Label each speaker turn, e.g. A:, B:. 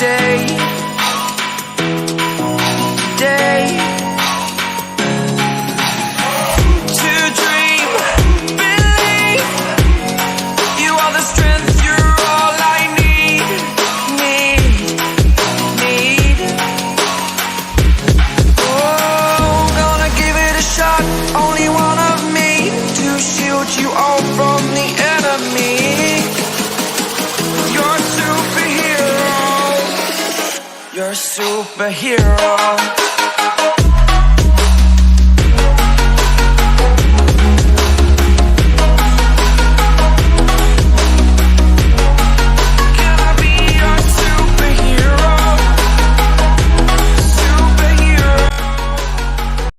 A: day, day. To dream, believe, you are the strength, you're all I need. Oh, gonna give it a shot, only one of me, to shield you all from the enemy. You're a superhero, you're a superhero.